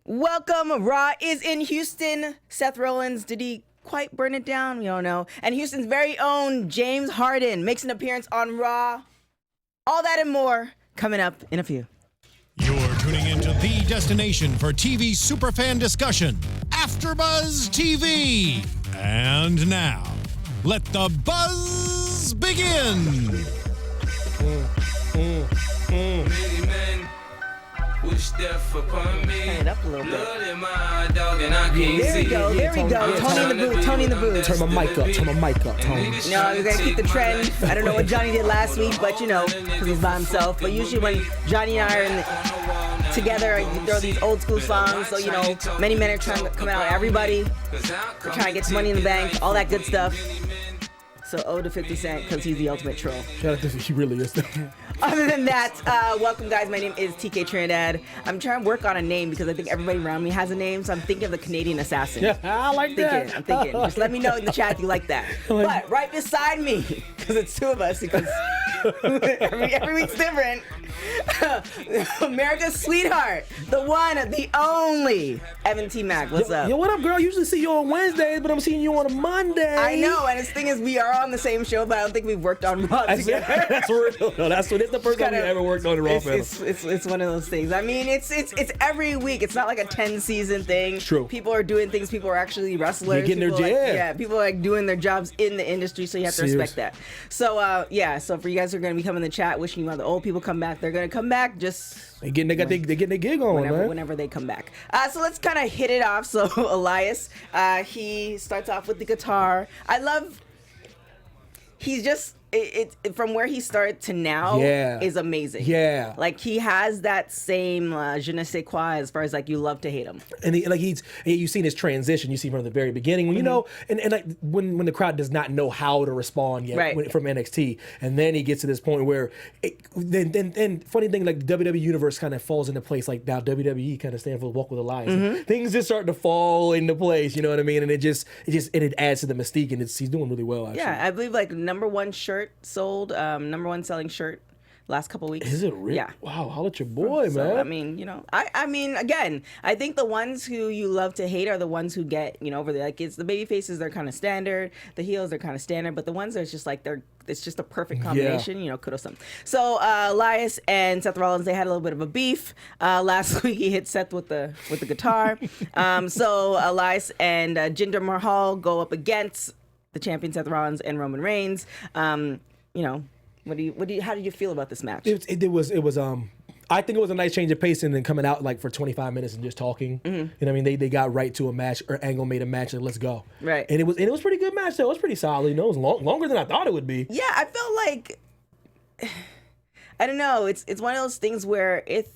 Welcome. Raw is in Houston. Seth Rollins, did he quite burn it down? We don't know. And Houston's very own James Harden makes an appearance on Raw. All that and more coming up in a few. You're tuning into the destination for TV superfan discussion, AFTERBUZZ TV. And now, let the buzz begin. Many men wish death upon me. Turn it up a little bit. Blood in my dog and I can't There we see. go. There we go. Tony in the booth. Tony in the booth. Turn my mic up. Turn my mic up, Tony. No, you're gonna keep the trend. I don't know what Johnny did last week, but you know, because he's by himself. But usually when Johnny and I are together, you throw these old school songs. So you know, many men are trying to come out. Everybody, we're trying to get some money in the bank, all that good stuff. So ode to 50 Cent because he's the ultimate troll. Shout out to he really is. Other than that, welcome guys. My name is TK Trinidad. I'm trying to work on a name because I think everybody around me has a name. So I'm thinking of the Canadian Assassin. Yeah, I like that. I'm thinking. Just let me know in the chat if you like that. But right beside me, because it's two of us, because every week's different. America's sweetheart, the one, the only, Evan T. Mack. What's up? Yo, what up, girl? Usually see you on Wednesdays, but I'm seeing you on a Monday. I know, and the thing is, we are on the same show, but I don't think we've worked on Raw together. That's real. No, that's the first time we ever worked on Raw. It's one of those things. I mean, it's every week. It's not like a 10-season thing. It's true. People are doing things. People are actually wrestlers. They're getting people their like, jab. yeah, people are like doing their jobs in the industry, so you have to respect that. So yeah, so for you guys who are going to be coming in the chat, wishing you all the old people come back. They're going to come back. Just They getting their gig on, man. Whenever they come back. So let's kind of hit it off. So Elias, he starts off with the guitar. I love. He's just it from where he started to now is amazing. Yeah, like he has that same je ne sais quoi as far as like you love to hate him. And you've seen his transition. You see from the very beginning when you know, and like when the crowd does not know how to respond yet from NXT, and then he gets to this point where then funny thing, like the WWE universe kind of falls into place. Like now WWE kind of stands for Walk with Elias. Things just start to fall into place. You know what I mean? And it adds to the mystique, and he's doing really well. Actually. Yeah, I believe like #1 shirt sold, #1 selling shirt last couple weeks. Is it really? Yeah. Wow, holla at your boy, man. So, I mean, you know, I mean, again, I think the ones who you love to hate are the ones who get, you know, over there. Like it's the baby faces, they're kind of standard. The heels, they're kind of standard. But the ones that it's just like it's just a perfect combination. You know, kudos to them. So Elias and Seth Rollins, they had a little bit of a beef. Last week he hit Seth with the guitar. So Elias and Jinder Mahal go up against the champion Seth Rollins and Roman Reigns. You know, how did you feel about this match? It was I think it was a nice change of pace and then coming out like for 25 minutes and just talking. You know what I mean? They got right to a match, or Angle made a match and let's go. Right. And it was a pretty good match though. It was pretty solid. You know, it was longer than I thought it would be. Yeah, I felt like I don't know. It's one of those things where if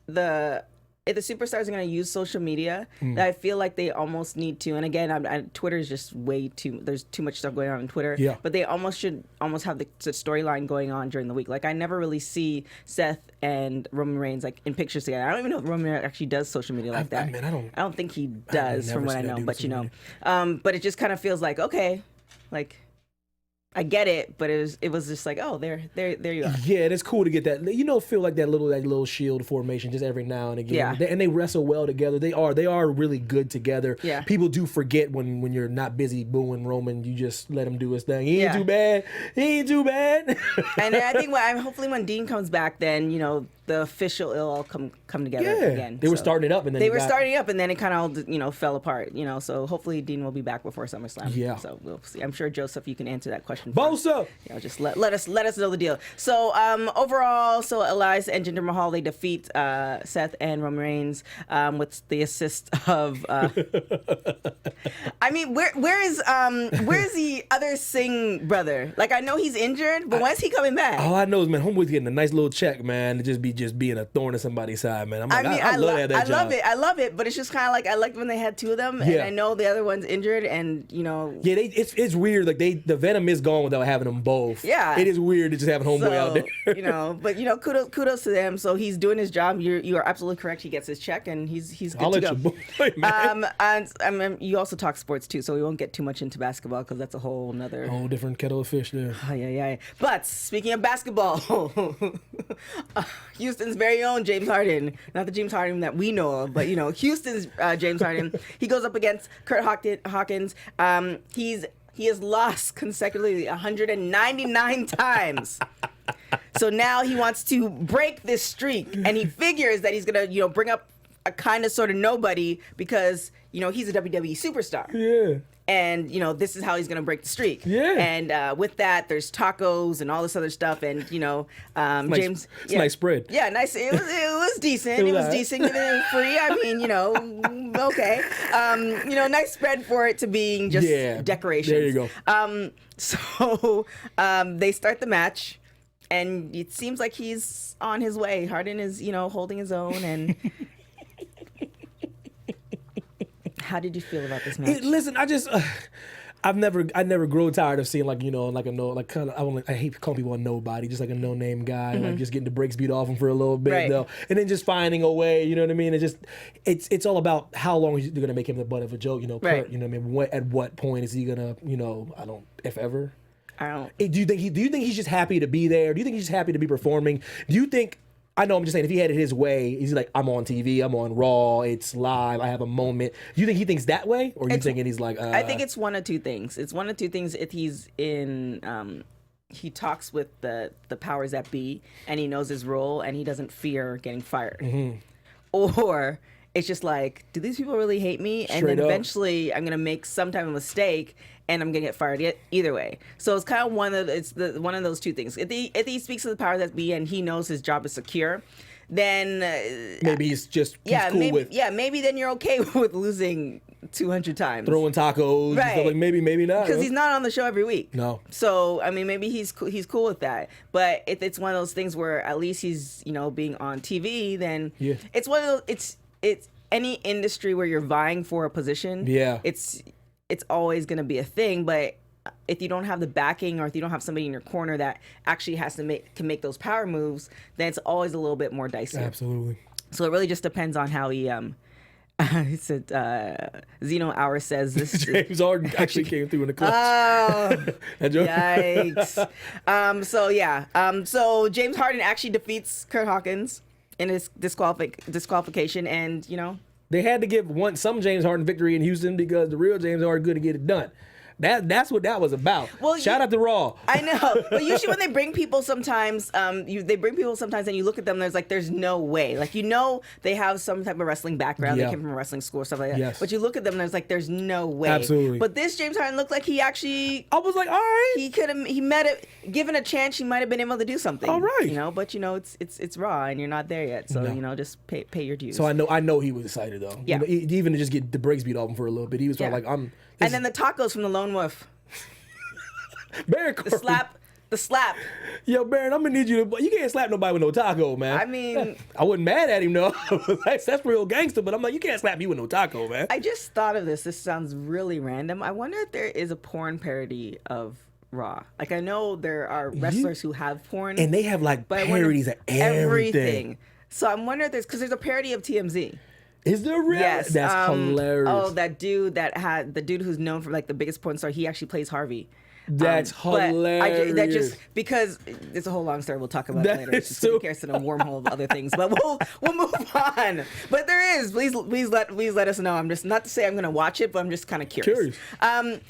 the superstars are going to use social media, that I feel like they almost need to. And again, Twitter is just there's too much stuff going on Twitter. Yeah. But they should have the storyline going on during the week. Like I never really see Seth and Roman Reigns like in pictures together. I don't even know if Roman actually does social media like that. I don't think he does from what I know. But you know, but it just kind of feels like, okay, like I get it, but it was just like, oh, there you are. Yeah, it's cool to get that. You know, feel like that little shield formation just every now and again. Yeah. And they wrestle well together. They are really good together. Yeah. People do forget when you're not busy booing Roman, you just let him do his thing. He ain't too bad. And I think hopefully when Dean comes back, then you know the official it'll all come together again. They were starting it up, and then it kind of all fell apart. You know, so hopefully Dean will be back before SummerSlam. Yeah. So we'll see. I'm sure Joseph, you can answer that question. Bosa. You know, just let us know the deal. So overall, Elias and Jinder Mahal, they defeat Seth and Roman Reigns with the assist of. I mean, where's the other Singh brother? Like I know he's injured, but when's he coming back? All I know is, man, homeboy's getting a nice little check, man, to just being a thorn in somebody's side, man. I love it, but it's just kind of like I liked when they had two of them, and I know the other one's injured, and you know. Yeah, it's weird. Like the venom is gone without having them both. Yeah, it is weird to just having homeboy out there. You know, but you know, kudos to them. So he's doing his job. You are absolutely correct. He gets his check, and he's good to go. Your boy, man. And I mean, you also talk sports too, so we won't get too much into basketball because that's a whole different kettle of fish there. Yeah. But speaking of basketball, Houston's very own James Harden, not the James Harden that we know of, but Houston's James Harden. He goes up against Kurt Hawkins. He has lost consecutively 199 times. So now he wants to break this streak, and he figures that he's gonna bring up a kind of sort of nobody because he's a WWE superstar. Yeah. And this is how he's gonna break the streak. Yeah. And with that, there's tacos and all this other stuff, and James. It's a nice spread. Yeah, nice. It was decent. It was decent. Giving it free. I mean, okay. Nice spread for it to being just decorations. There you go. So they start the match, and it seems like he's on his way. Harden is holding his own and. How did you feel about this match? Listen, I never grow tired of seeing I hate calling people a nobody, just like a no-name guy, like just getting the brakes beat off him for a little bit, though, and then just finding a way. You know what I mean? It's all about how long they're gonna make him the butt of a joke. Kurt. You know what I mean? At what point is he gonna? If ever. I don't. Do you think he's just happy to be there? Do you think he's just happy to be performing? Do you think? I know, I'm just saying, if he had it his way, he's like, I'm on TV, I'm on Raw, it's live, I have a moment. Do you think he thinks that way? Or are you thinking he's like... I think it's one of two things. It's one of two things if he's in... he talks with the powers that be, and he knows his role, and he doesn't fear getting fired. Mm-hmm. Or it's just like, do these people really hate me? And then eventually I'm going to make some type of mistake, and I'm gonna get fired either way. So it's kind of one of those two things. If he speaks to the powers that be and he knows his job is secure, then maybe he's cool with maybe then you're okay with losing 200 times, throwing tacos, right? Stuff like maybe not, because he's not on the show every week. No. So I mean, maybe he's cool with that. But if it's one of those things where at least he's being on TV, then it's one of those. It's any industry where you're vying for a position. Yeah. It's always going to be a thing, but if you don't have the backing or if you don't have somebody in your corner that actually can make those power moves, then it's always a little bit more dicey. Absolutely. So it really just depends on how he he said Zeno Hour says this James Harden actually came through in the clutch. Oh, yikes. So James Harden actually defeats Kurt Hawkins in his disqualification, and they had to give some James Harden victory in Houston because the real James Harden couldn't get it done. That's what that was about. Well, shout out to Raw. I know, but usually when they bring people, sometimes and you look at them, there's no way. They have some type of wrestling background. They came from a wrestling school, stuff like that. Yes. But you look at them, and there's no way. Absolutely. But this James Harden looked like he actually. I was like, all right. He met it. Given a chance, he might have been able to do something. All right. But it's Raw, and you're not there yet. So just pay your dues. So I know he was excited though. Yeah. Even to just get the brakes beat off him for a little bit, he was like, I'm. And then the tacos from the Lone Wolf. Baron The slap. Yo, Baron, I'm gonna need you to. You can't slap nobody with no taco, man. I mean, I wasn't mad at him though. that's real gangster, but I'm like, you can't slap me with no taco, man. I just thought of this. This sounds really random. I wonder if there is a porn parody of Raw. I know there are wrestlers who have porn, and they have parodies of everything. So I'm wondering if there's a parody of TMZ. Is there really? Yes. That's hilarious. Oh, that dude the dude who's known for the biggest porn star, he actually plays Harvey. That's hilarious. That just because it's a whole long story. We'll talk about it later. It's just so in a wormhole of other things, but we'll move on. But there is. Please let us know. I'm just not to say I'm going to watch it, but I'm just kind of curious.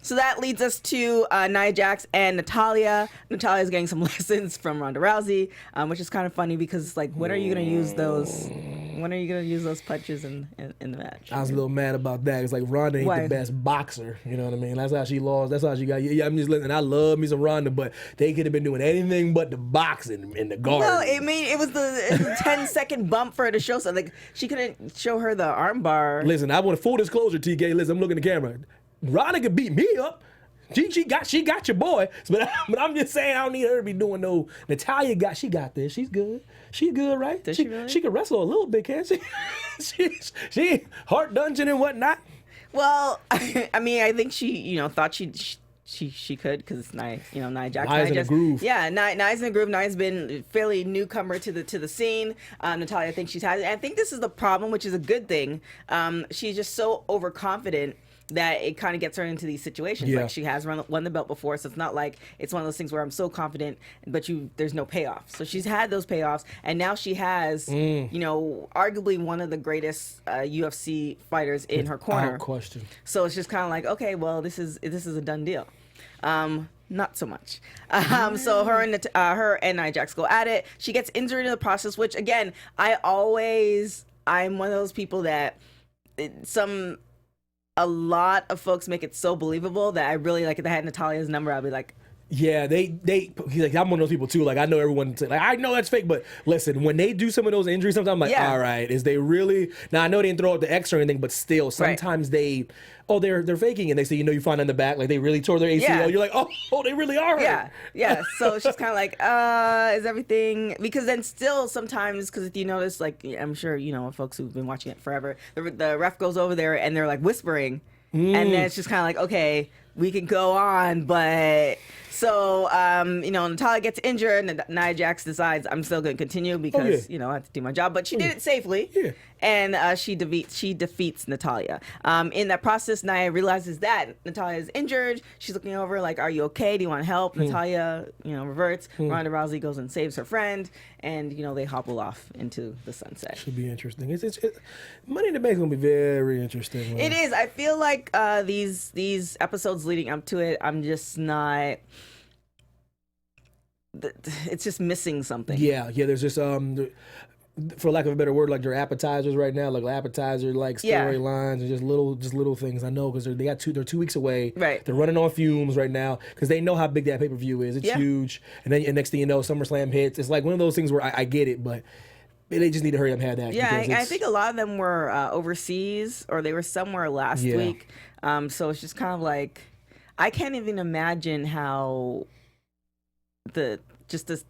So that leads us to Nia Jax and Natalya. Natalya's getting some lessons from Ronda Rousey, which is kind of funny because it's like, when are you going to use those? When are you going to use those punches in the match? I was a little mad about that. It's like Ronda ain't the best boxer. You know what I mean? That's how she lost. That's how she got. Yeah, I'm just listening. I love me some Ronda, but they could have been doing anything but the boxing in the guard. Well, I mean, it was the 10-second bump for her to show something. She couldn't show her the arm bar. Listen, I want full disclosure, TK. Listen, I'm looking at the camera. Ronda could beat me up. She got your boy, but I'm just saying I don't need her to be doing no. Natalya got this. She's good. She's good, right? Does she really? She can wrestle a little bit, can't she? she heart dungeon and whatnot. Well, I mean, I think she thought she could, because Nia Jax. Nia's in the groove. Yeah, Nia's in the groove. Nia's been fairly newcomer to the scene. Natalya, I think she's had it. I think this is the problem, which is a good thing. She's just so overconfident that it kind of gets her into these situations. Yeah. Like she has won the belt before, so it's not like it's one of those things where I'm so confident, but there's no payoff. So she's had those payoffs, and now she has, you know, arguably one of the greatest UFC fighters in her corner. Without question. So it's just kind of like, okay, well, this is a done deal. Not so much. So her and Nia Jax go at it. She gets injured in the process, which again, I'm one of those people that a lot of folks make it so believable that I really, like, if I had Natalia's number, I'd be like, yeah, like, I'm one of those people too. Like, I know everyone, like, I know that's fake, but listen, when they do some of those injuries, sometimes I'm like, all right, is they really? Now I know they didn't throw out the X or anything, but still, sometimes they're faking, and they say, you know, you find in the back, like they really tore their ACL. Yeah. You're like, oh, they really are. Yeah. So it's just kind of like, is everything? Because then still sometimes, because if you notice, like, I'm sure you know folks who've been watching it forever, the ref goes over there and they're like whispering, and then it's just kind of like, okay, we can go on, but. So, you know, Natalya gets injured, and Nia Jax decides I'm still going to continue because, you know, I have to do my job. But she did it safely, and she defeats Natalya. In that process, Nia realizes that Natalya is injured. She's looking over like, are you okay? Do you want help? Natalya, you know, reverts. Ronda Rousey goes and saves her friend, and, you know, they hobble off into the sunset. Should be interesting. It's Money in the Bank is going to be very interesting. It is. I feel like these episodes leading up to it, I'm just not... It's just missing something. Yeah. There's just for lack of a better word, like their appetizers right now, like appetizer, like storylines, and just little things. I know because they're 2 weeks away. Right. They're running on fumes right now because they know how big that pay-per-view is. It's huge. And then next thing you know, SummerSlam hits. It's like one of those things where I get it, but they just need to hurry up and have that. Yeah, I think a lot of them were overseas or they were somewhere last week. So it's just kind of like I can't even imagine how the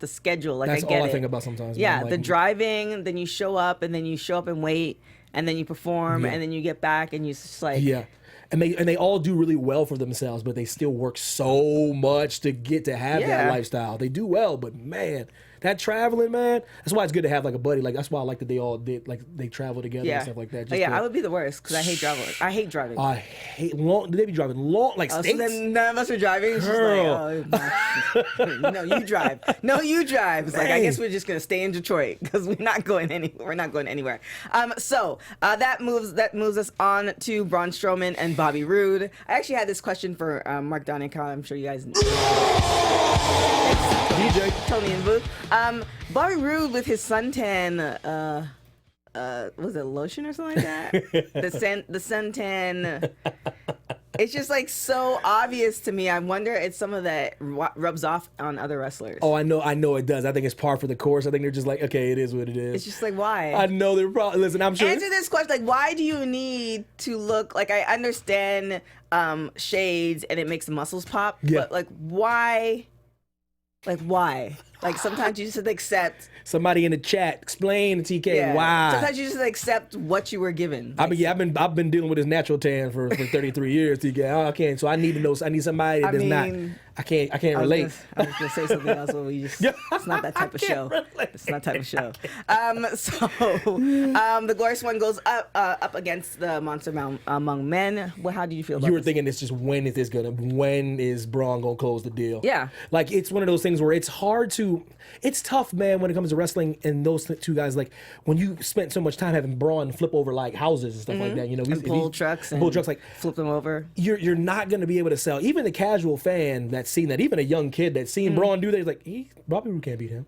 schedule, like, that's I get all I it. think about sometimes. Yeah, like, the driving, then you show up, and then you show up and wait, and then you perform, and then you get back, and you just like and they all do really well for themselves, but they still work so much to get to have that lifestyle. They do well, but man, that traveling, man, that's why it's good to have like a buddy. Like that's why I like that they all did, like they travel together and stuff like that. Just I would be the worst because I hate traveling. I hate long. They be driving long, like states. So then none of us are driving. It's just like, no, you drive. No, you drive. It's like I guess we're just gonna stay in Detroit because we're not going anywhere. We're not going anywhere. So that moves us on to Braun Strowman and Bobby Roode. I actually had this question for Mark Donica. I'm sure you guys know. DJ Tony and Booth. Bobby Roode with his suntan, was it lotion or something like that? the suntan. It's just like so obvious to me. I wonder if some of that rubs off on other wrestlers. Oh, I know it does. I think it's par for the course. I think they're just like, okay, it is what it is. It's just like, why? I know they're probably, listen, I'm sure. Answer this question, like, why do you need to look, like, I understand shades and it makes the muscles pop, but like, why? Like, why? Like, sometimes you just have to accept. Somebody in the chat, explain to TK why. Sometimes you just accept what you were given. I've been dealing with this natural tan for 33 years, TK. I can't, so I need to know. I need somebody that does not. I can't relate. I was gonna say something else, but we just it's not that type of show. It's not that type of show. So the Glorious One goes up against the Monster Among Men. Well, how do you feel about You were this? thinking it's just when is Braun gonna close the deal? Yeah. Like it's one of those things where it's tough, man, when it comes to wrestling and those two guys, like when you spent so much time having Braun flip over like houses and stuff like that, you know, and pull trucks, like flip them over. You're not gonna be able to sell. Even the casual fan that's seen that, even a young kid that's seen Braun do that, he's like, Bobby Roode can't beat him.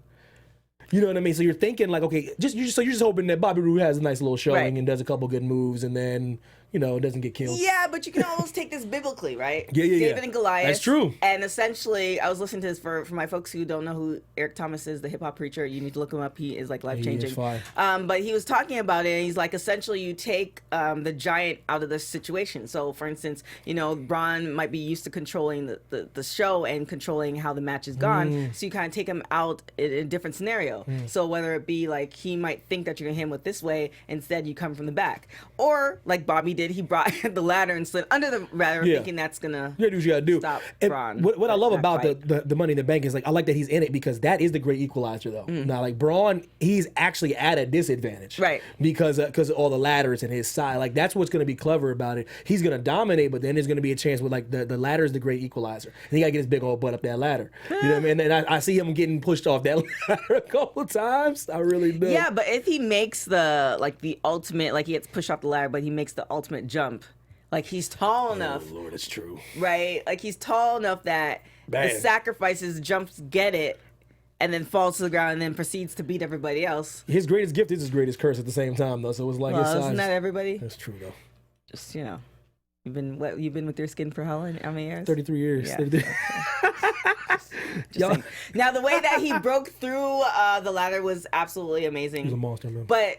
You know what I mean? So you're thinking like, okay, you're just hoping that Bobby Roode has a nice little showing and does a couple good moves and then, you know, doesn't get killed. Yeah, but you can almost take this biblically, right? Yeah. David and Goliath. That's true. And essentially, I was listening to this for my folks who don't know who Eric Thomas is, the hip hop preacher. You need to look him up. He is like life changing. But he was talking about it, and he's like, essentially, you take the giant out of the situation. So, for instance, you know, Braun might be used to controlling the show and controlling how the match is gone. So you kind of take him out in different scenarios. heel. So whether it be like he might think that you're gonna hit him with this way, instead you come from the back, or like Bobby did, he brought the ladder and slid under the ladder, thinking that's gonna do what you gotta do. Stop and Braun. What I love about the Money in the Bank is like I like that he's in it because that is the great equalizer though. Now like Braun, he's actually at a disadvantage, right? Because of all the ladders in his side. Like that's what's gonna be clever about it. He's gonna dominate, but then there's gonna be a chance with like the ladder is the great equalizer, and he gotta get his big old butt up that ladder. You know what I mean? And I see him getting pushed off that ladder a couple times. I really do. Yeah, but if he makes the ultimate, like he gets pushed off the ladder, but he makes the ultimate jump, like he's tall enough. Oh Lord, it's true. Right? Like he's tall enough that the sacrifices, jumps, get it, and then falls to the ground and then proceeds to beat everybody else. His greatest gift is his greatest curse at the same time though. So it's like his size. Isn't that everybody? That's true though. Just you've been with your skin for how many years? 33 years. Yeah. 33. Just saying. Now the way that he broke through the ladder was absolutely amazing. He's a monster, man. But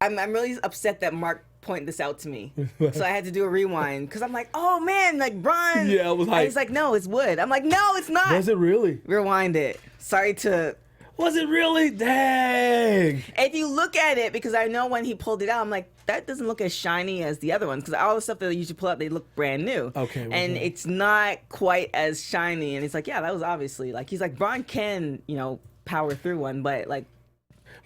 I'm really upset that Mark pointed this out to me, so I had to do a rewind because I'm like, oh man, like Braun. Yeah, it was hype. He's like, no, it's wood. I'm like, no, it's not. Was it really? Rewind it. Sorry to. Was it really? Dang. If you look at it, because I know when he pulled it out, I'm like, that doesn't look as shiny as the other ones. Because all the stuff that they usually pull out, they look brand new. Okay. And it's not quite as shiny. And he's like, yeah, that was obviously like, he's like, Braun can, power through one, but like.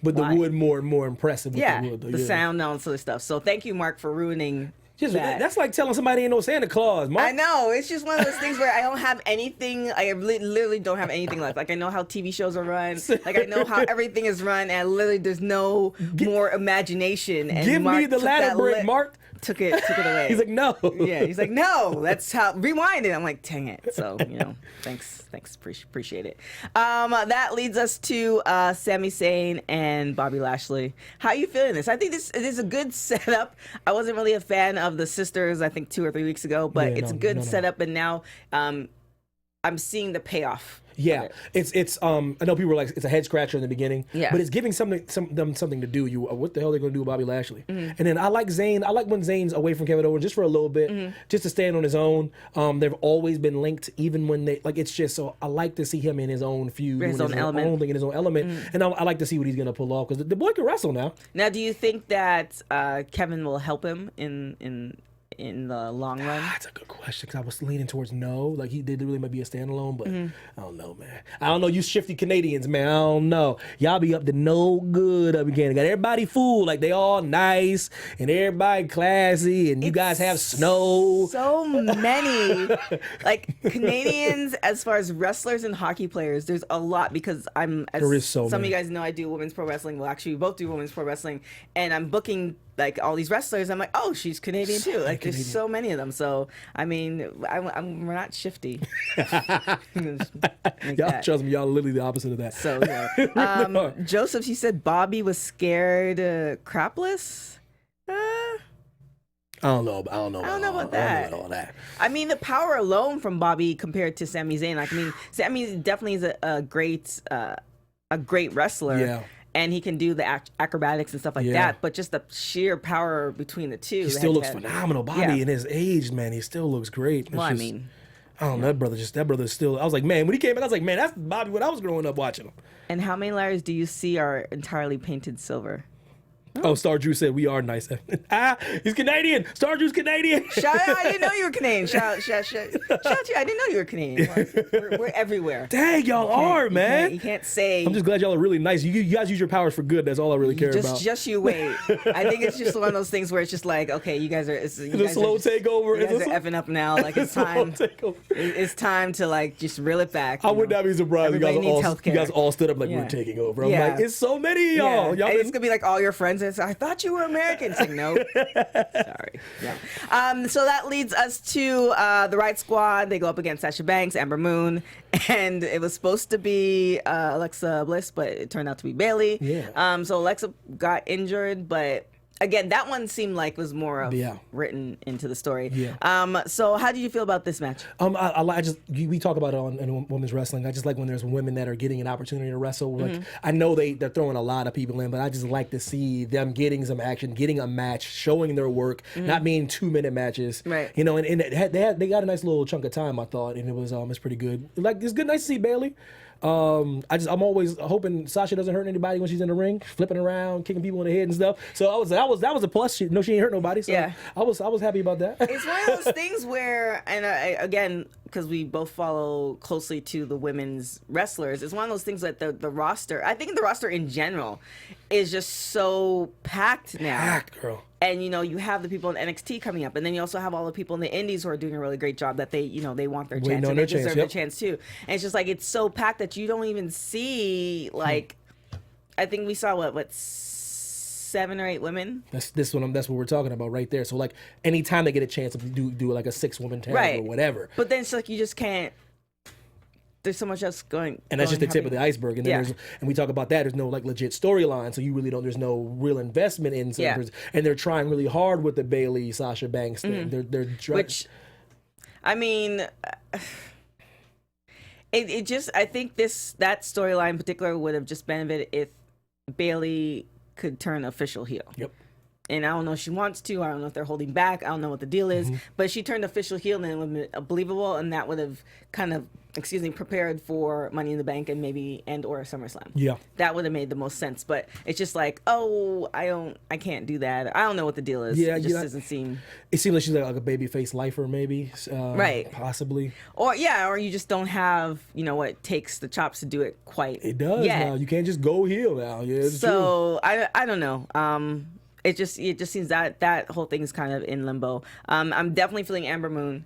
But the wood more impressive with the wood. The sound and all this other stuff. So thank you, Mark, for ruining. That's like telling somebody ain't no Santa Claus, Mark. I know. It's just one of those things where I don't have anything. I literally don't have anything left. Like I know how TV shows are run. Like I know how everything is run, and literally there's no more imagination. And give Mark me the ladder break, Mark. Took it away. He's like, no. Yeah, he's like, no. That's how. Rewind it. I'm like, dang it. So thanks, appreciate it. That leads us to Sami Zayn and Bobby Lashley. How are you feeling this? I think it is a good setup. I wasn't really a fan of the sisters. I think 2 or 3 weeks ago, but it's a good setup, and now I'm seeing the payoff. Yeah, it's I know people were like it's a head scratcher in the beginning, but it's giving them something to do. What the hell are they going to do with Bobby Lashley? And then I like Zayn. I like when Zayn's away from Kevin Owens just for a little bit, just to stand on his own. They've always been linked, even when they like. It's just so I like to see him in his own feud, his own element, in his own element, and I like to see what he's going to pull off because the boy can wrestle now. Now, do you think that Kevin will help him in the long run? That's a good question because I was leaning towards no. Like he did really might be a standalone, but I don't know, man. I don't know. You shifty Canadians, man. I don't know. Y'all be up to no good up in Canada. Got everybody fooled. Like they all nice and everybody classy, and you guys have snow. So many like Canadians as far as wrestlers and hockey players. There's a lot because there is so some many. of you guys know I do women's pro wrestling. Well, actually, we both do women's pro wrestling, and I'm booking like all these wrestlers. I'm like, oh, she's Canadian too. Like there's so many of them. So I mean, we're not shifty. Y'all trust me, y'all are literally the opposite of that. So yeah. Joseph, he said Bobby was scared crapless. I don't know about that. I don't know about all that. I mean, the power alone from Bobby compared to Sami Zayn. Like, I mean, Sami definitely is a great wrestler. Yeah. And he can do the acrobatics and stuff like that, but just the sheer power between the two. He still looks phenomenal. Bobby in his age, man, he still looks great. Well, I mean, I don't know, that brother's still. I was like, man, when he came in, I was like, man, that's Bobby when I was growing up watching him. And how many layers do you see are entirely painted silver? Oh, Star Drew said we are nice. He's Canadian. Star Drew's Canadian. Shout out! I didn't know you were Canadian. Shout to you! I didn't know you were Canadian. We're everywhere. Dang, y'all are, man. You can't say. I'm just glad y'all are really nice. You guys use your powers for good. That's all I really care about. Just you wait. I think it's just one of those things where it's just like, okay, you guys are. It's a slow takeover. You guys are effing up now. Like it's time. It's time to like just reel it back. I would not be surprised. You guys all stood up like we're taking over. I'm like, it's so many of y'all. Yeah. It's gonna be like all your friends. And I thought you were American. It's like, no. Sorry. Yeah. So that leads us to the Right Squad. They go up against Sasha Banks, Ember Moon, and it was supposed to be Alexa Bliss, but it turned out to be Bayley. Yeah. So Alexa got injured, but again, that one seemed like was more of written into the story. Yeah. So how did you feel about this match? We talk about it in women's wrestling. I just like when there's women that are getting an opportunity to wrestle. Like I know they're throwing a lot of people in, but I just like to see them getting some action, getting a match, showing their work, not being 2-minute matches. Right. You know, and they got a nice little chunk of time, I thought, and it was it's pretty good. Like it's good, nice to see Bayley. I'm always hoping Sasha doesn't hurt anybody when she's in the ring, flipping around, kicking people in the head and stuff. So that was a plus. She ain't hurt nobody. So Yeah. I was happy about that. It's one of those things where, and again, because we both follow closely to the women's wrestlers, it's one of those things that the roster, I think the roster in general, is just so packed now. Packed, girl. And you have the people in NXT coming up, and then you also have all the people in the Indies who are doing a really great job. That they want their chance, and they deserve their chance too. And it's just like it's so packed that you don't even see like, I think we saw what 7 or 8 women. That's what we're talking about right there. So like anytime they get a chance to do like a 6-woman tag or whatever. But then it's like you just can't. There's so much else going. And that's just the tip of the iceberg. And then and we talk about that. There's no like legit storyline, so you really don't. There's no real investment in. And they're trying really hard with the Bayley Sasha Banks thing. They're trying. Which, I mean, it just, I think that storyline in particular would have just benefited if Bayley could turn official heel. Yep. And I don't know if she wants to. I don't know if they're holding back. I don't know what the deal is. But she turned official heel, and it would have been believable, and that would have kind of, prepared for Money in the Bank and or SummerSlam. Yeah. That would have made the most sense. But it's just like, I can't do that. I don't know what the deal is. Yeah, it just doesn't seem. It seems like she's like a babyface lifer, maybe. Right. Possibly. Or you just don't have, what it takes the chops to do it quite. It does yet. now. You can't just go heel now. Yeah. So I don't know. It just seems that whole thing is kind of in limbo. I'm definitely feeling Amber Moon.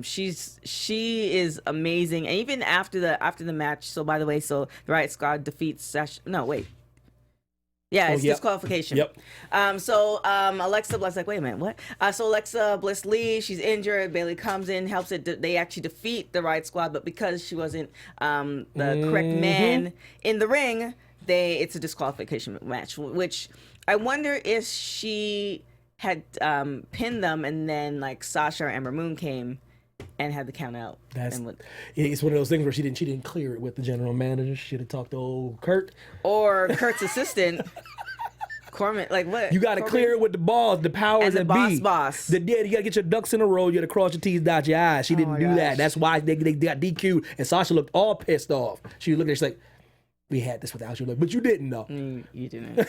She is amazing, and even after the match. So by the way, the Riot Squad defeats Sasha. No, wait. Yeah, it's disqualification. Yep. Alexa Bliss, like, wait a minute, what? So Alexa Bliss leaves. She's injured. Bayley comes in, helps it. They actually defeat the Riot Squad, but because she wasn't the correct man in the ring, it's a disqualification match. Which I wonder if she had pinned them, and then like Sasha or Ember Moon came and had the count out. It's one of those things where she didn't clear it with the general manager. She should have talked to old Kurt or Kurt's assistant. Corman, like what? You got to clear it with the boss, the powers that be. Boss. You got to get your ducks in a row. You got to cross your T's, dot your I's. She didn't do that. That's why they got DQ'd. And Sasha looked all pissed off. She was looking at her, she's like, we had this without you. Like, but you didn't, though. You didn't.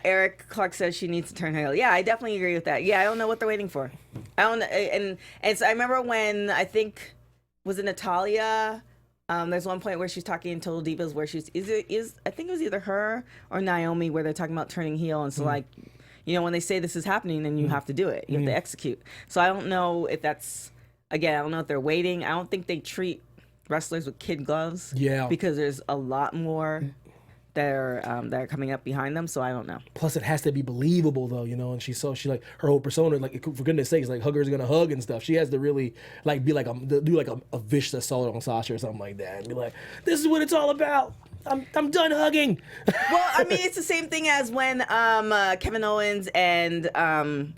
Eric Clark says she needs to turn heel. Yeah, I definitely agree with that. Yeah, I don't know what they're waiting for. I don't. And so I remember when I think was it Natalia. There's one point where she's talking in Total Divas where I think it was either her or Naomi where they're talking about turning heel, and so like, when they say this is happening, then you have to do it. You have to execute. So I don't know if that's I don't know if they're waiting. I don't think they treat wrestlers with kid gloves. Yeah. Because there's a lot more that are coming up behind them, so I don't know. Plus, it has to be believable, though, and she like her whole persona, like for goodness' sakes, like Hugger's gonna hug and stuff. She has to really like be like do like a vicious assault on Sasha or something like that, and be like, "This is what it's all about. I'm done hugging." Well, I mean, it's the same thing as when Kevin Owens and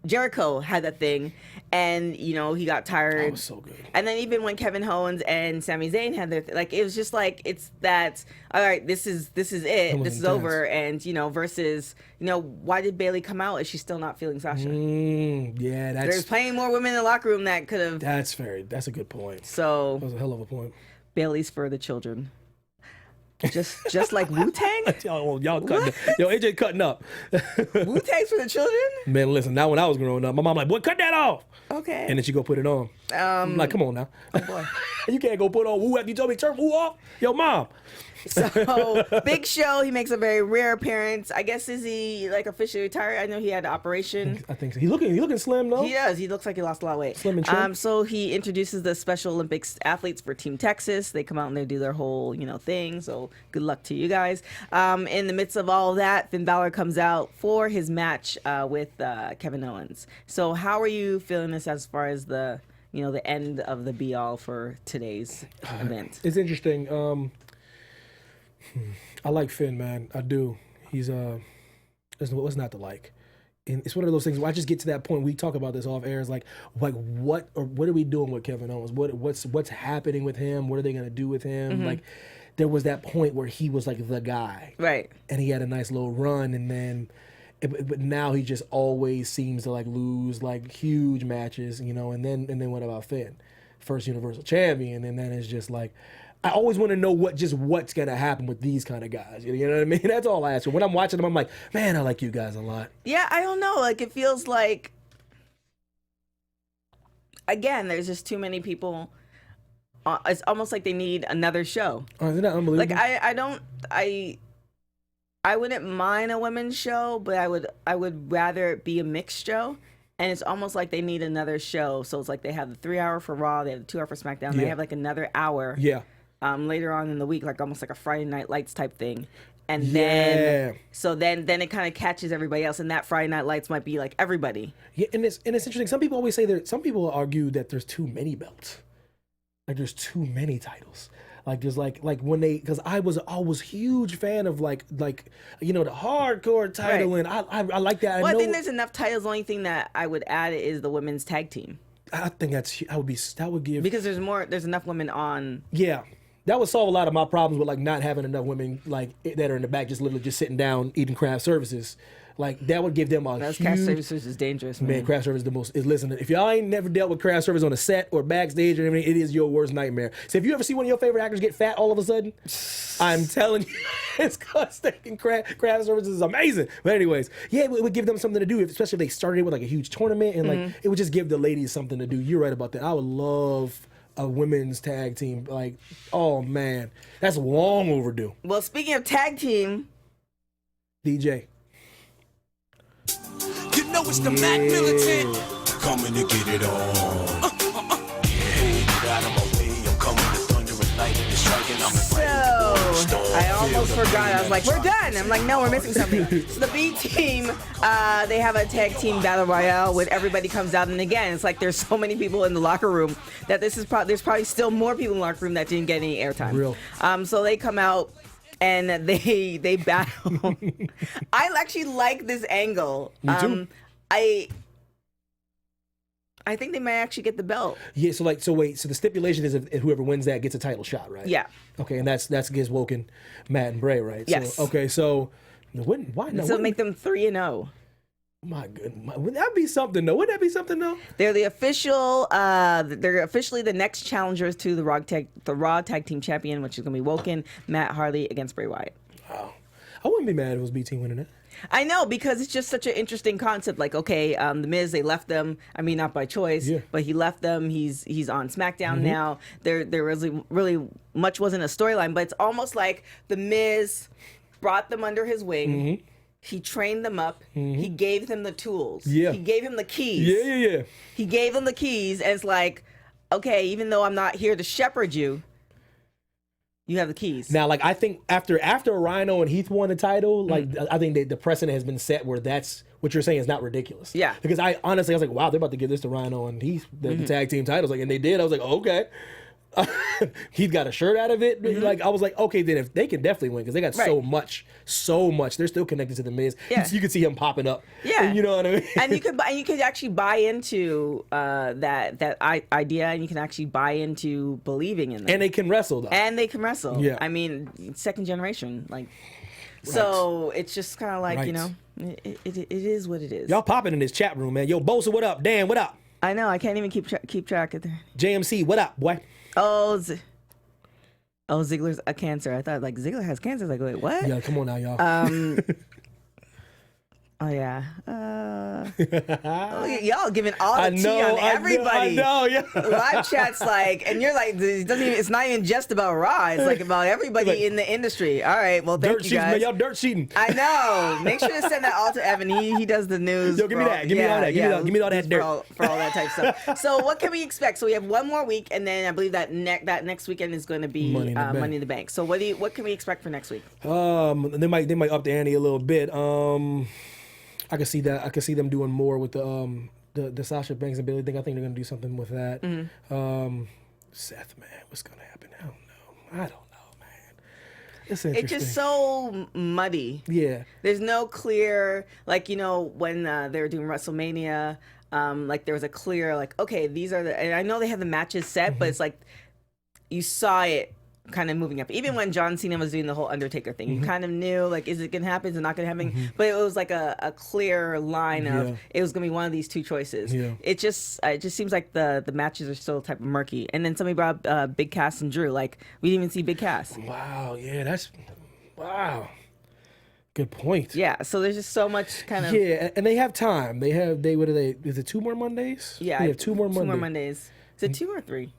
Jericho had that thing. And, he got tired. That was so good. And then even when Kevin Owens and Sami Zayn had their it was just like, it's that, all right, this is it. This is over. And, versus, why did Bayley come out if she's still not feeling Sasha? There's plenty more women in the locker room that could have. That's a good point. So. That was a hell of a point. Bayley's for the children. Just like Wu-Tang? Y'all cutting AJ cutting up. Wu-Tang's for the children? Man, listen, now when I was growing up, my mom like, boy, cut that off. Okay. And then she go put it on. I'm like, come on now. Oh boy. You can't go put on Wu after you told me to turn Wu off. Yo, mom. So, Big Show, he makes a very rare appearance. I guess, is he like officially retired? I know he had an operation. I think so. He's looking slim though. He does. He looks like he lost a lot of weight. Slim and trim. So he introduces the Special Olympics athletes for Team Texas. They come out and they do their whole, thing. So good luck to you guys. In the midst of all of that, Finn Balor comes out for his match with Kevin Owens. So how are you feeling this as far as the the end of the be all for today's event? It's interesting. I like Finn, man. I do. He's what's not to like. And it's one of those things where I just get to that point. We talk about this off air. It's like what are we doing with Kevin Owens? What's happening with him? What are they gonna do with him? Mm-hmm. Like there was that point where he was like the guy, right? And he had a nice little run, and then. But now he just always seems to like lose like huge matches, and then what about Finn? First Universal Champion, and then it's just like I always want to know what's gonna happen with these kind of guys. You know what I mean? That's all I ask for. When I'm watching them, I'm like, man, I like you guys a lot. Yeah, I don't know. Like, it feels like, again, there's just too many people. It's almost like they need another show. Oh, isn't that unbelievable? Like, I wouldn't mind a women's show, but I would rather it be a mixed show. And it's almost like they need another show. So it's like they have the 3 hour for Raw, they have the 2 hour for SmackDown. They have like another hour. Yeah. Later on in the week, like almost like a Friday Night Lights type thing. And then it kind of catches everybody else, and that Friday Night Lights might be like everybody. Yeah, and it's interesting. Some people always say some people argue that there's too many belts. Like there's too many titles. Like there's like when they, because I was huge fan of like you know, the hardcore title, and I like that. Well, I think there's enough titles. The only thing that I would add is the women's tag team. I think that would give, because there's enough women on. Yeah. That would solve a lot of my problems with like not having enough women like that are in the back just literally just sitting down eating craft services. Like that would give them a huge... Craft services is dangerous, man. Craft service is listen, if y'all ain't never dealt with craft service on a set or backstage or anything, it is your worst nightmare. So if you ever see one of your favorite actors get fat all of a sudden, I'm telling you, it's because craft service is amazing. But anyways, yeah, it would give them something to do, especially if they started with like a huge tournament, and like it would just give the ladies something to do. You're right about that. I would love a women's tag team. Like, oh man, that's long overdue. Well, speaking of tag team, DJ. You know it's the Mack militant. Coming to get it on. Get out of my way. I'm coming to thunder and lightning and striking. so I almost forgot. I was like, we're done. I'm like, no, we're missing something. So the B team, they have a tag team battle royale where everybody comes out, and again, it's like there's so many people in the locker room that there's probably still more people in the locker room that didn't get any airtime. Real. So they come out and they battle. I actually like this angle. Me too. I think they might actually get the belt. Yeah, so the stipulation is if whoever wins that gets a title shot, right? Yeah. Okay, and that's against Woken, Matt, and Bray, right? Yes. So, okay, so why not? So make them 3-0. My goodness, wouldn't that be something though? Wouldn't that be something though? They're the official. They're officially the next challengers to the Raw Tag Team Champion, which is going to be Woken, Matt Hardy against Bray Wyatt. Wow, I wouldn't be mad if it was B Team winning it. I know, because it's just such an interesting concept. Like, okay, the Miz, they left them. I mean, not by choice, but he left them. He's on SmackDown now. There really much wasn't a storyline, but it's almost like the Miz brought them under his wing. He trained them up. He gave them the tools. Yeah. He gave him the keys. Yeah. He gave them the keys, and it's like, okay, even though I'm not here to shepherd you, you have the keys. Now, like, I think after Rhino and Heath won the title, like, I think the precedent has been set where that's what you're saying is not ridiculous. Yeah. Because I was like, wow, they're about to give this to Rhino and Heath, the tag team titles. Like, and they did. I was like, oh, okay. Heath got a shirt out of it. Like, I was like, okay, then if they can definitely win, because they got so much. They're still connected to the Miz. Yeah. You can see him popping up. Yeah. And you know what I mean? And you could actually buy into that idea, and you can actually buy into believing in them. And they can wrestle, though. Yeah. I mean, second generation, like. Right. So it's just kind of like, you know, it is what it is. Y'all popping in this chat room, man. Yo, Bosa, what up? Dan, what up? I know. I can't even keep track of that. JMC, what up, boy? Oh, Ziggler's a cancer. I thought, like, Ziggler has cancer. Like, wait, what? Yeah, come on now, y'all. Oh, yeah. Y'all giving all the tea on everybody. I know, yeah. Live chat's like, and you're like, it's not even just about Raw. It's like about everybody in the industry. All right, well, thank you guys. Man, y'all dirt sheeting. I know. Make sure to send that all to Evan. He does the news. Yo, give me that. Give me all that. Give me all that dirt. For all that type of stuff. So what can we expect? So we have one more week, and then I believe that next weekend is going to be Money in the Bank. So what can we expect for next week? They might up the ante a little bit. I can see that. I can see them doing more with the Sasha Banks and Billy thing. I think they're gonna do something with that. Seth, man, what's gonna happen? I don't know, man. It's interesting. It's just so muddy. Yeah. There's no clear, like, you know, when they were doing WrestleMania, like there was a clear, like, okay, these are and I know they have the matches set, but it's like you saw it kind of moving up. Even when John Cena was doing the whole Undertaker thing, you kind of knew, like, is it going to happen? Is it not going to happen? But it was like a clear line of it was going to be one of these two choices. Yeah. It just seems like the matches are still type of murky. And then somebody brought up Big Cass and Drew. Like, we didn't even see Big Cass. Wow. Yeah, wow. Good point. Yeah, so there's just so much kind of... Yeah, and they have time. What are they? Is it 2 more Mondays? Yeah. They have 2 more Mondays. 2 more Mondays. Is it 2 or 3?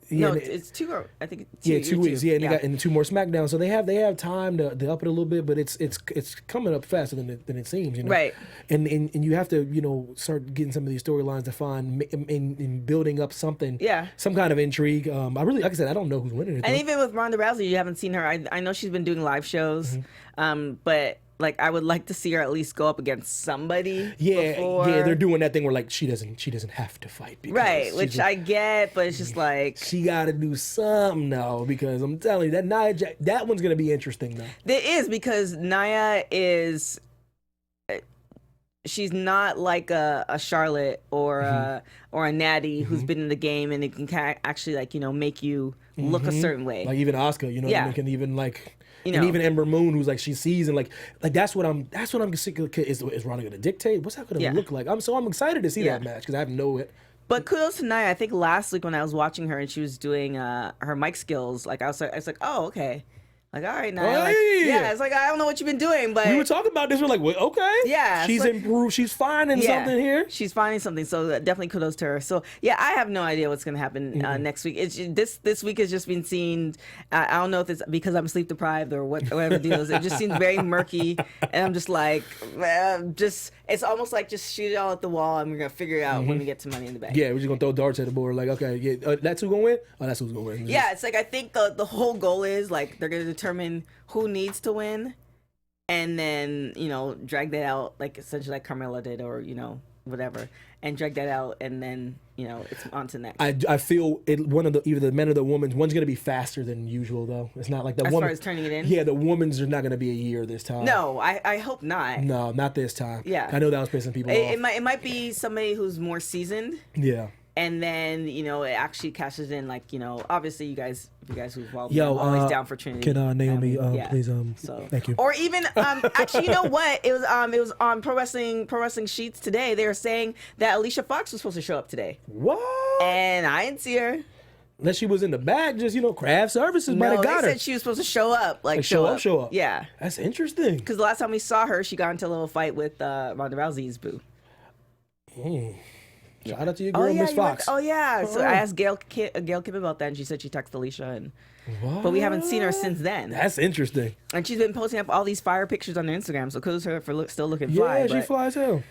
Yeah, No, it's 2 or I think it's 2. Yeah, 2 weeks. Yeah, and they got 2 more SmackDown, so they have time to up it a little bit, but it's coming up faster than it seems, you know. Right. And you have to start getting some of these storylines defined in building up something. Yeah. Some kind of intrigue. I really, like I said, I don't know who's winning it. And even with Ronda Rousey, you haven't seen her. I know she's been doing live shows, but like I would like to see her at least go up against somebody. Yeah, they're doing that thing where like she doesn't have to fight. Right, which I get, but it's just like she got to do something now because I'm telling you that one's gonna be interesting though. It is because Nia is. She's not like a Charlotte or a Natty who's been in the game and it can actually like make you look a certain way. Like even Asuka, can even like. And even Ember Moon, who's like she sees and like that's what I'm sick of. Is Ronda gonna dictate? What's that gonna look like? I'm excited to see that match because I have no it. But kudos to Nia. I think last week when I was watching her and she was doing her mic skills, like I was like, oh okay, like all right, Nia. It's like I don't know what you've been doing, but we were talking about this. We're like, well, okay, yeah, she's improved. She's finding something here. She's finding something. So definitely kudos to her. So yeah, I have no idea what's gonna happen next week. It's this week has just been seen. I don't know if it's because I'm sleep deprived or whatever the deal is. It just seems very murky, and I'm just like, it's almost like just shoot it all at the wall, and we're gonna figure it out when we get to Money in the Bank. Yeah, we're just gonna throw darts at the board. Like, okay, that's who's gonna win. Oh, that's who's gonna win. Yeah, it's like I think the whole goal is like they're gonna determine who needs to win, and then drag that out like essentially like Carmella did, or whatever, and drag that out, and then it's on to next. I feel either the men or the women's one's gonna be faster than usual though. It's not like the as woman. As far as turning it in. Yeah, the women's are not gonna be a year this time. No, I hope not. No, not this time. Yeah, I know that was pissing people off. It might be somebody who's more seasoned. Yeah. And then it actually cashes in like obviously you guys who've I'm always down for Trinity. Can Naomi please so thank you. Or even actually you know what it was on pro wrestling sheets today. They were saying that Alicia Fox was supposed to show up today. What? And I didn't see her. Unless she was in the back, just craft services might have got her. They said she was supposed to show up, like show up. Yeah, that's interesting. Because the last time we saw her, she got into a little fight with Ronda Rousey's boo. Shout out to your girl, Miss Fox. So I asked Gail Kim about that, and she said she texted Alicia, but we haven't seen her since then. That's interesting. And she's been posting up all these fire pictures on her Instagram, so kudos to her for still looking fly. Yeah, she flies hell.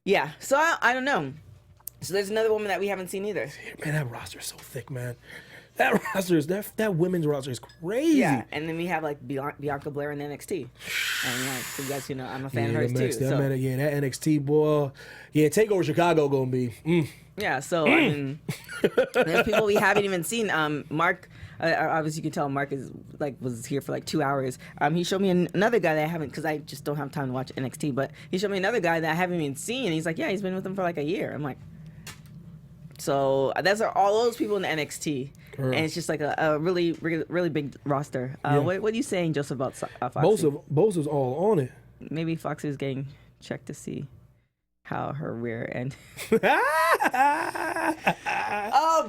Yeah, so I don't know. So there's another woman that we haven't seen either. Man, that roster is so thick, man. That roster is that women's roster is crazy. Yeah, and then we have like Bianca Blair in NXT. And so you guys I'm a fan of hers too. That NXT boy. Yeah, TakeOver Chicago gonna be. Yeah, so I mean, there's people we haven't even seen. Mark, obviously you can tell Mark was here for like 2 hours. He showed me another guy that I haven't, because I just don't have time to watch NXT. But he showed me another guy that I haven't even seen. And he's like, yeah, he's been with them for like a year. I'm like, so that's all those people in the NXT. Girl. And it's just like a really, really, really big roster. What are you saying, Joseph, about Foxy? Bosa's all on it. Maybe Foxy's getting checked to see how her rear end. Oh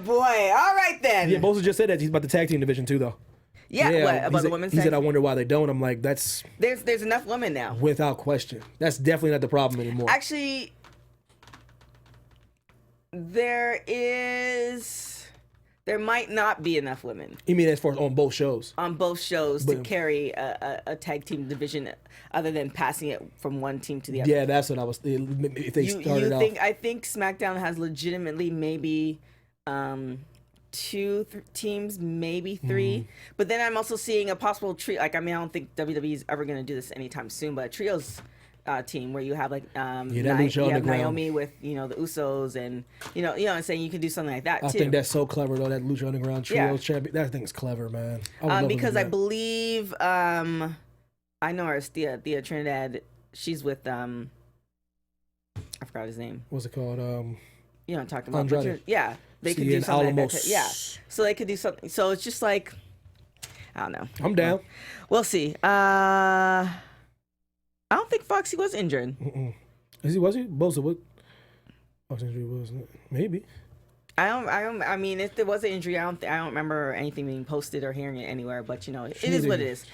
boy! All right then. Yeah, Bosa just said that he's about the tag team division too, though. Yeah, what about the women's? He said, "I wonder why they don't." I'm like, that's there's enough women now, without question. That's definitely not the problem anymore. Actually, there might not be enough women. You mean as far as on both shows? On both shows to carry a tag team division, other than passing it from one team to the other. Yeah, that's what I was. If they started off, I think SmackDown has legitimately maybe 2 teams, maybe 3. But then I'm also seeing a possible trio. Like, I mean, I don't think WWE is ever going to do this anytime soon. But a trios team where you have like Naomi with the Usos, and I'm saying you could do something like that too. I think that's so clever though, that Lucha Underground trios champion. That thing's clever, man. Because I believe I know her, Thea Trinidad. She's with I forgot his name. What's it called? You know what I'm talking about? Andrade. Yeah, they could do something like that. Yeah, so they could do something. So it's just like, I don't know. I'm down. We'll see. I don't think Foxy was injured. Was he? Bosa, what? Foxy injury was maybe. I mean, if there was an injury, I don't remember anything being posted or hearing it anywhere. But it is what it is.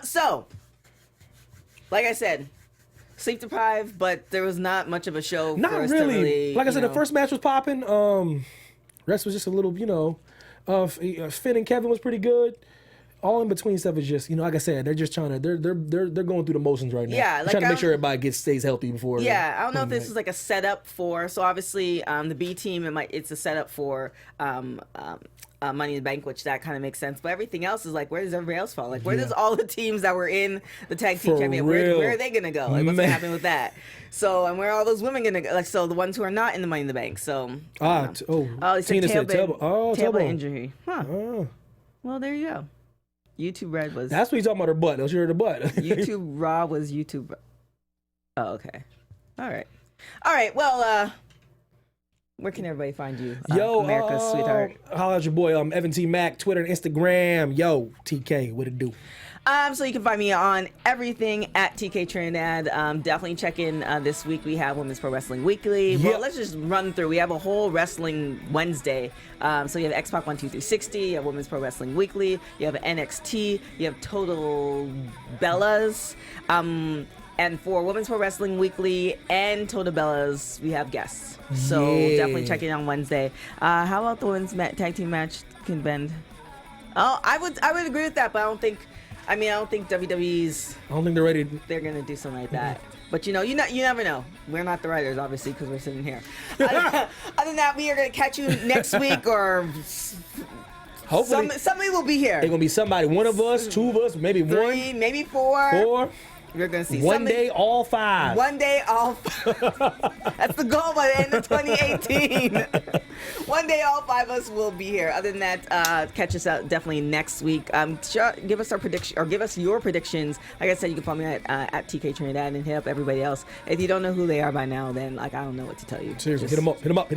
So, like I said, sleep deprived, but there was not much of a show. Not for us really. To really. Like I said, the first match was popping. Rest was just a little, Finn and Kevin was pretty good. All in between stuff is just, like I said, they're just trying to, they're going through the motions right now. Yeah, trying to make sure everybody stays healthy before. Yeah, I don't know if this is like a setup for. So obviously, the B team, it's a setup for Money in the Bank, which that kind of makes sense. But everything else is like, where does everybody else fall? Like, where does all the teams that were in the tag team champion? Where are they gonna go? Like, what's gonna happen with that? So, and where are all those women gonna go? Like, so the ones who are not in the Money in the Bank. So, Tina said tailbone injury. Huh. Well, there you go. YouTube Red was. That's what he's talking about, her butt. That was her butt. YouTube Raw was YouTube. Oh, okay. All right. Well, where can everybody find you? Yo, America's sweetheart. Holla at your boy, Evan T. Mack, Twitter and Instagram. Yo, TK, what it do? So you can find me on everything at TK Trinidad. Definitely check in this week. We have Women's Pro Wrestling Weekly. Yep. Well, let's just run through. We have a whole Wrestling Wednesday. So you have X-Pac 12360, you have Women's Pro Wrestling Weekly, you have NXT, you have Total Bellas. And for Women's Pro Wrestling Weekly and Total Bellas, we have guests. So definitely check in on Wednesday. How about the women's tag team match can bend? Oh, I would agree with that, but I don't think WWE's. I don't think they're ready. They're gonna do something like that. But you never know. We're not the writers, obviously, because we're sitting here. Other than that, we are gonna catch you next week, or hopefully somebody will be here. They're gonna be somebody. One of us, two of us, maybe three, one, maybe four. Four. You're gonna see one day all five. One day all five. That's the goal by the end of 2018. One day all five of us will be here. Other than that, catch us out definitely next week. Give us our prediction, or give us your predictions. Like I said, you can follow me at TK Trinidad and hit up everybody else. If you don't know who they are by now, then I don't know what to tell you. Seriously, hit them up.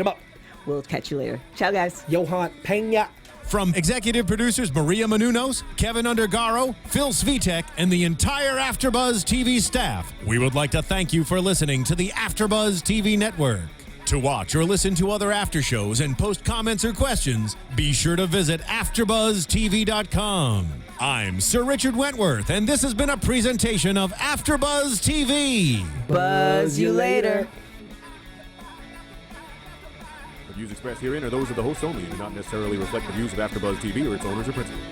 We'll catch you later. Ciao, guys. Johan Pena. From executive producers Maria Menounos, Kevin Undergaro, Phil Svitek, and the entire AfterBuzz TV staff, we would like to thank you for listening to the AfterBuzz TV network. To watch or listen to other after shows and post comments or questions, be sure to visit AfterBuzzTV.com. I'm Sir Richard Wentworth, and this has been a presentation of AfterBuzz TV. Buzz you later. The views expressed herein are those of the host only and do not necessarily reflect the views of AfterBuzz TV or its owners or principals.